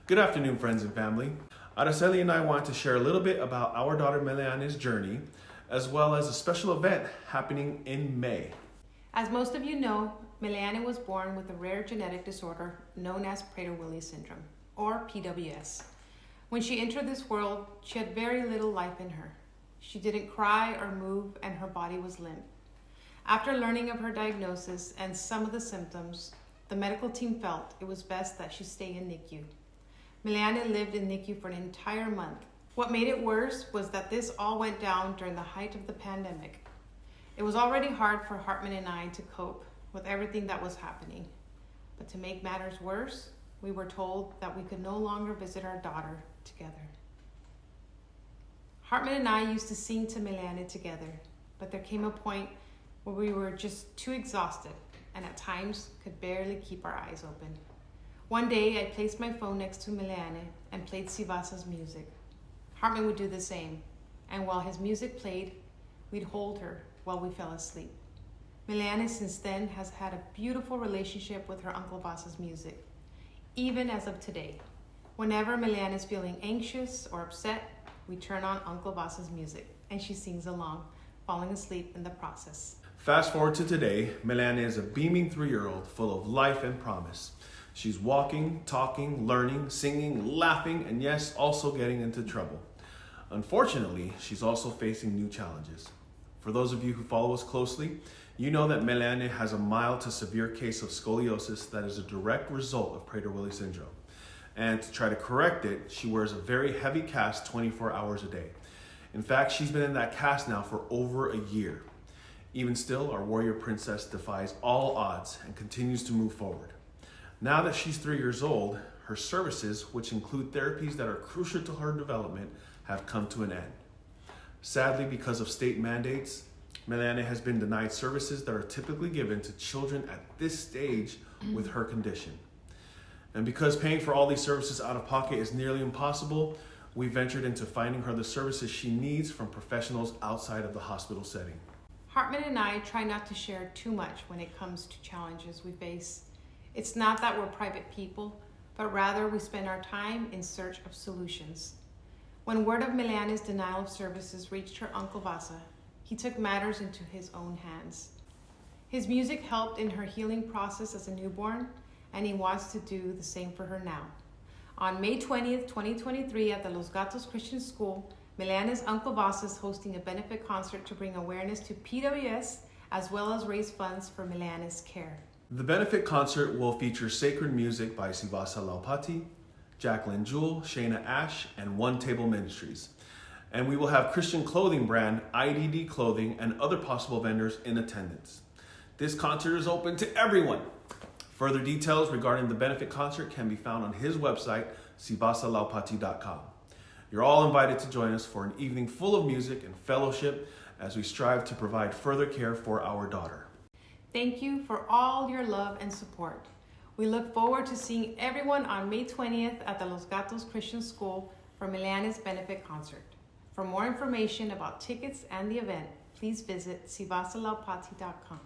Good afternoon, friends and family. Araceli and I want to share a little bit about our daughter MELEANE's journey, as well as a special event happening in May. As most of you know, MELEANE was born with a rare genetic disorder known as Prader-Willi syndrome, or PWS. When she entered this world, she had very little life in her. She didn't cry or move, and her body was limp. After learning of her diagnosis and some of the symptoms, the medical team felt it was best that she stay in NICU. MELEANE lived in NICU for an entire month. What made it worse was that this all went down during the height of the pandemic. It was already hard for Hartman and I to cope with everything that was happening. But to make matters worse, we were told that we could no longer visit our daughter together. Hartman and I used to sing to MELEANE together, but there came a point where we were just too exhausted and at times could barely keep our eyes open. One day I placed my phone next to MELEANE and played Sivasa's music. Hartman would do the same, and while his music played, we'd hold her while we fell asleep. MELEANE since then has had a beautiful relationship with her Uncle Vasa's music, even as of today. Whenever MELEANE is feeling anxious or upset, we turn on Uncle Vasa's music and she sings along, falling asleep in the process. Fast forward to today, MELEANE is a beaming 3-year-old full of life and promise. She's walking, talking, learning, singing, laughing, and yes, also getting into trouble. Unfortunately, she's also facing new challenges. For those of you who follow us closely, you know that MELEANE has a mild to severe case of scoliosis that is a direct result of Prader-Willi syndrome. And to try to correct it, she wears a very heavy cast 24 hours a day. In fact, she's been in that cast now for over a year. Even still, our warrior princess defies all odds and continues to move forward. Now that she's 3 years old, her services, which include therapies that are crucial to her development, have come to an end. Sadly, because of state mandates, MELEANE has been denied services that are typically given to children at this stage with her condition. And because paying for all these services out of pocket is nearly impossible, we ventured into finding her the services she needs from professionals outside of the hospital setting. Hartman and I try not to share too much when it comes to challenges we face. It's not that we're private people, but rather we spend our time in search of solutions. When word of MELEANE's denial of services reached her Uncle Vasa, he took matters into his own hands. His music helped in her healing process as a newborn, and he wants to do the same for her now. On May 20th, 2023 at the Los Gatos Christian School, MELEANE's Uncle Vasa is hosting a benefit concert to bring awareness to PWS as well as raise funds for MELEANE's care. The benefit concert will feature sacred music by Sivasa Laupati, Jacqueline Jewell, Shayna Ash, and One Table Ministries. And we will have Christian clothing brand IDD Clothing and other possible vendors in attendance. This concert is open to everyone. Further details regarding the benefit concert can be found on his website, sivasalaupati.com. You're all invited to join us for an evening full of music and fellowship as we strive to provide further care for our daughter. Thank you for all your love and support. We look forward to seeing everyone on May 20th at the Los Gatos Christian School for MELEANE's benefit concert. For more information about tickets and the event, please visit sivasalaupati.com.